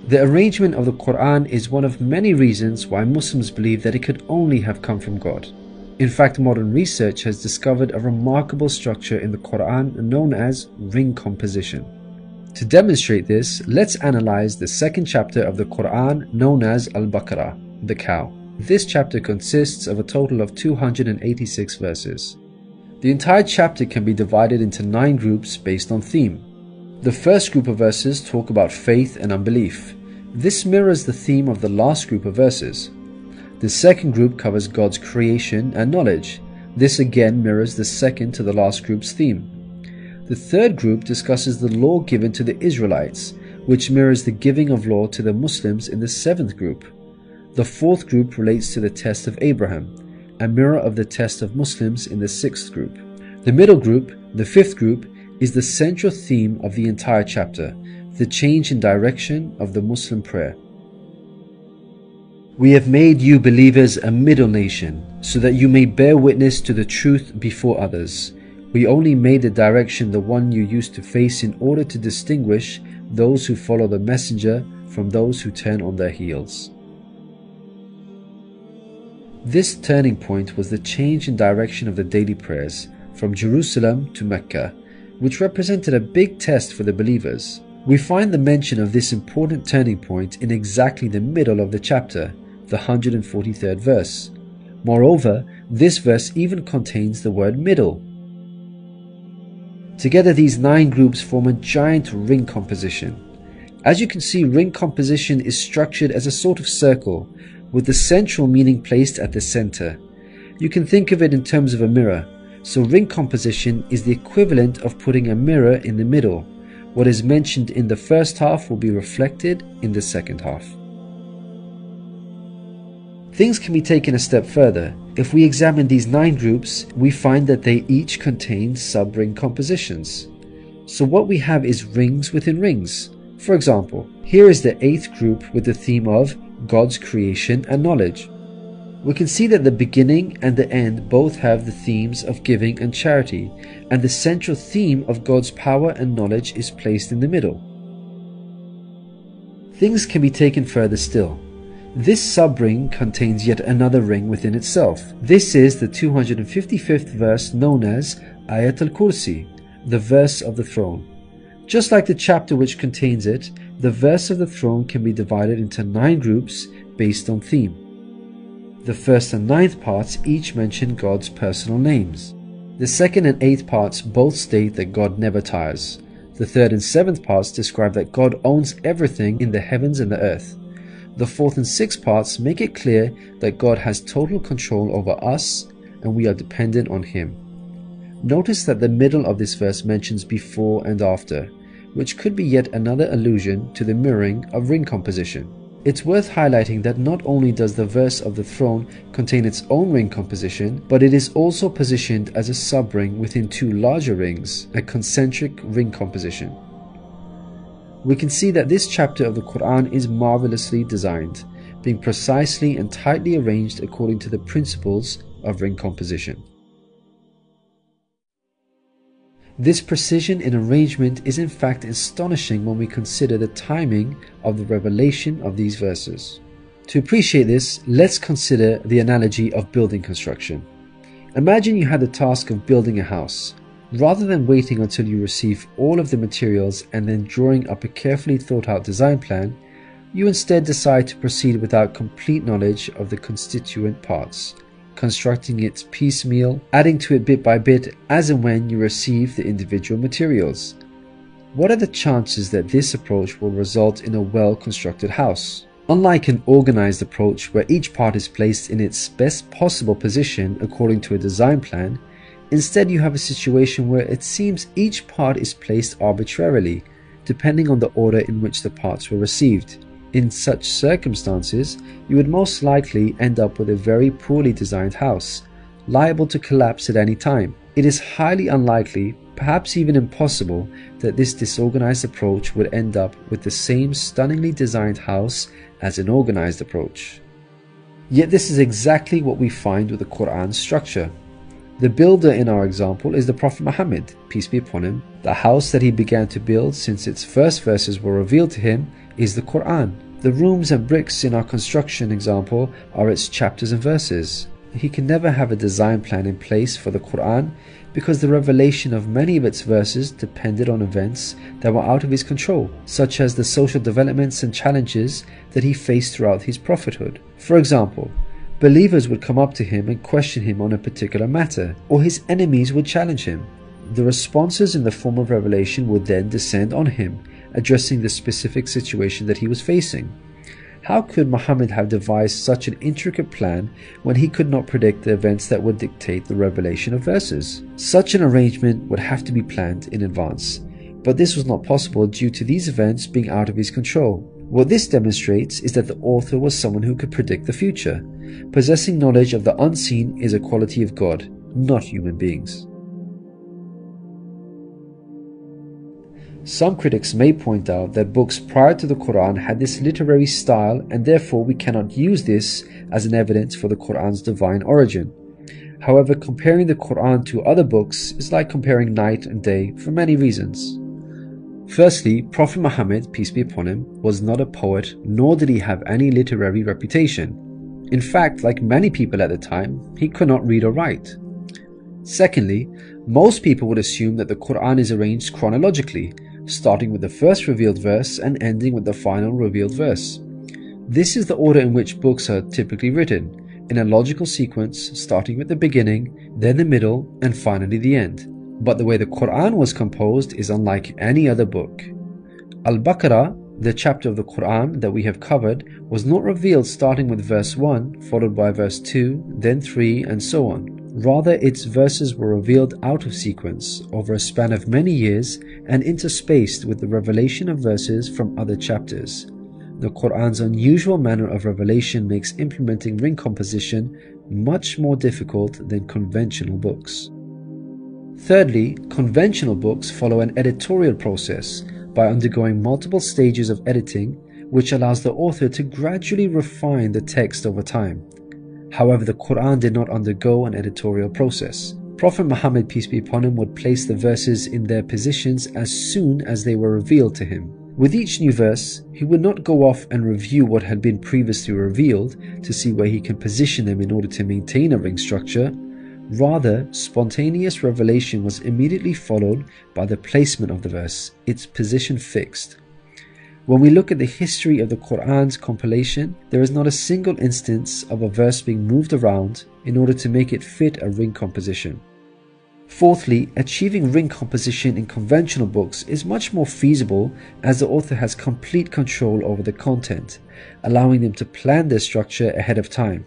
The arrangement of the Quran is one of many reasons why Muslims believe that it could only have come from God. In fact, modern research has discovered a remarkable structure in the Quran known as ring composition. To demonstrate this, let's analyze the second chapter of the Quran known as Al-Baqarah, the cow. This chapter consists of a total of 286 verses. The entire chapter can be divided into 9 groups based on theme. The first group of verses talk about faith and unbelief. This mirrors the theme of the last group of verses. The second group covers God's creation and knowledge. This again mirrors the second to the last group's theme. The third group discusses the law given to the Israelites, which mirrors the giving of law to the Muslims in the 7th group. The fourth group relates to the test of Abraham, a mirror of the test of Muslims in the 6th group. The middle group, the 5th group, is the central theme of the entire chapter, the change in direction of the Muslim prayer. We have made you believers a middle nation, so that you may bear witness to the truth before others. We only made the direction the one you used to face in order to distinguish those who follow the messenger from those who turn on their heels. This turning point was the change in direction of the daily prayers from Jerusalem to Mecca, which represented a big test for the believers. We find the mention of this important turning point in exactly the middle of the chapter, the 143rd verse. Moreover, this verse even contains the word middle. Together, these 9 groups form a giant ring composition. As you can see, ring composition is structured as a sort of circle, with the central meaning placed at the center. You can think of it in terms of a mirror, so ring composition is the equivalent of putting a mirror in the middle. What is mentioned in the first half will be reflected in the second half. Things can be taken a step further. If we examine these 9 groups, we find that they each contain sub-ring compositions. So what we have is rings within rings. For example, here is the 8th group with the theme of God's creation and knowledge. We can see that the beginning and the end both have the themes of giving and charity, and the central theme of God's power and knowledge is placed in the middle. Things can be taken further still. This sub-ring contains yet another ring within itself. This is the 255th verse known as Ayat al-Kursi, the verse of the throne. Just like the chapter which contains it, the verse of the throne can be divided into 9 groups based on theme. The first and 9th parts each mention God's personal names. The 2nd and 8th parts both state that God never tires. The 3rd and 7th parts describe that God owns everything in the heavens and the earth. The 4th and 6th parts make it clear that God has total control over us and we are dependent on Him. Notice that the middle of this verse mentions before and after, which could be yet another allusion to the mirroring of ring composition. It's worth highlighting that not only does the verse of the throne contain its own ring composition, but it is also positioned as a sub-ring within 2 larger rings, a concentric ring composition. We can see that this chapter of the Quran is marvelously designed, being precisely and tightly arranged according to the principles of ring composition. This precision in arrangement is in fact astonishing when we consider the timing of the revelation of these verses. To appreciate this, let's consider the analogy of building construction. Imagine you had the task of building a house. Rather than waiting until you receive all of the materials and then drawing up a carefully thought out design plan, you instead decide to proceed without complete knowledge of the constituent parts, constructing it piecemeal, adding to it bit by bit as and when you receive the individual materials. What are the chances that this approach will result in a well-constructed house? Unlike an organized approach where each part is placed in its best possible position according to a design plan, instead you have a situation where it seems each part is placed arbitrarily, depending on the order in which the parts were received. In such circumstances, you would most likely end up with a very poorly designed house, liable to collapse at any time. It is highly unlikely, perhaps even impossible, that this disorganized approach would end up with the same stunningly designed house as an organized approach. Yet this is exactly what we find with the Quran's structure. The builder in our example is the Prophet Muhammad, peace be upon him. The house that he began to build since its first verses were revealed to him is the Quran. The rooms and bricks in our construction example are its chapters and verses. He can never have a design plan in place for the Quran because the revelation of many of its verses depended on events that were out of his control, such as the social developments and challenges that he faced throughout his prophethood. For example, believers would come up to him and question him on a particular matter, or his enemies would challenge him. The responses in the form of revelation would then descend on him, addressing the specific situation that he was facing. How could Muhammad have devised such an intricate plan when he could not predict the events that would dictate the revelation of verses? Such an arrangement would have to be planned in advance, but this was not possible due to these events being out of his control. What this demonstrates is that the author was someone who could predict the future. Possessing knowledge of the unseen is a quality of God, not human beings. Some critics may point out that books prior to the Quran had this literary style, and therefore we cannot use this as an evidence for the Quran's divine origin. However, comparing the Quran to other books is like comparing night and day for many reasons. Firstly, Prophet Muhammad, peace be upon him, was not a poet, nor did he have any literary reputation. In fact, like many people at the time, he could not read or write. Secondly, most people would assume that the Quran is arranged chronologically, starting with the first revealed verse and ending with the final revealed verse. This is the order in which books are typically written, in a logical sequence starting with the beginning, then the middle, and finally the end. But the way the Quran was composed is unlike any other book. Al-Baqarah, the chapter of the Quran that we have covered, was not revealed starting with verse 1, followed by verse 2, then 3, and so on. Rather, its verses were revealed out of sequence over a span of many years and interspaced with the revelation of verses from other chapters. The Quran's unusual manner of revelation makes implementing ring composition much more difficult than conventional books. Thirdly, conventional books follow an editorial process by undergoing multiple stages of editing, which allows the author to gradually refine the text over time. However, the Quran did not undergo an editorial process. Prophet Muhammad, peace be upon him, would place the verses in their positions as soon as they were revealed to him. With each new verse, he would not go off and review what had been previously revealed to see where he can position them in order to maintain a ring structure. Rather, spontaneous revelation was immediately followed by the placement of the verse, its position fixed. When we look at the history of the Quran's compilation, there is not a single instance of a verse being moved around in order to make it fit a ring composition. Fourthly, achieving ring composition in conventional books is much more feasible as the author has complete control over the content, allowing them to plan their structure ahead of time.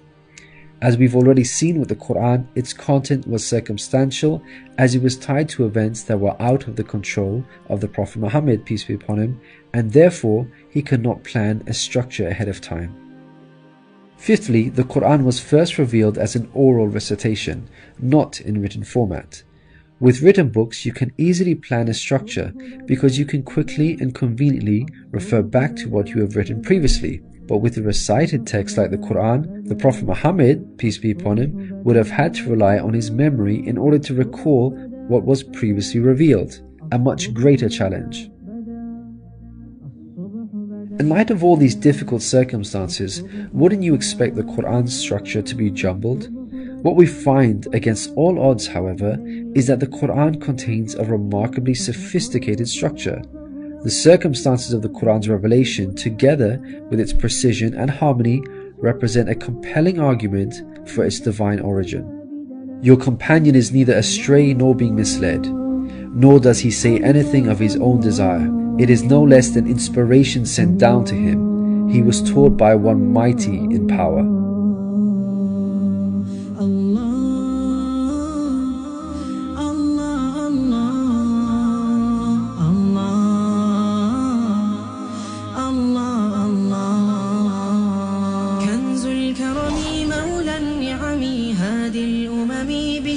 As we've already seen with the Quran, its content was circumstantial as it was tied to events that were out of the control of the Prophet Muhammad, peace be upon him, and therefore he could not plan a structure ahead of time. Fifthly, the Quran was first revealed as an oral recitation, not in written format. With written books, you can easily plan a structure because you can quickly and conveniently refer back to what you have written previously. But with a recited text like the Quran, the Prophet Muhammad, peace be upon him, would have had to rely on his memory in order to recall what was previously revealed, a much greater challenge. In light of all these difficult circumstances, wouldn't you expect the Quran's structure to be jumbled? What we find against all odds, however, is that the Quran contains a remarkably sophisticated structure. The circumstances of the Quran's revelation, together with its precision and harmony, represent a compelling argument for its divine origin. Your companion is neither astray nor being misled, nor does he say anything of his own desire. It is no less than inspiration sent down to him. He was taught by one mighty in power.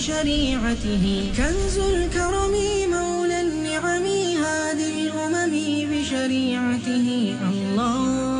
بشريعته كنز الكرم مولى النعم هذه الأمم بشريعته الله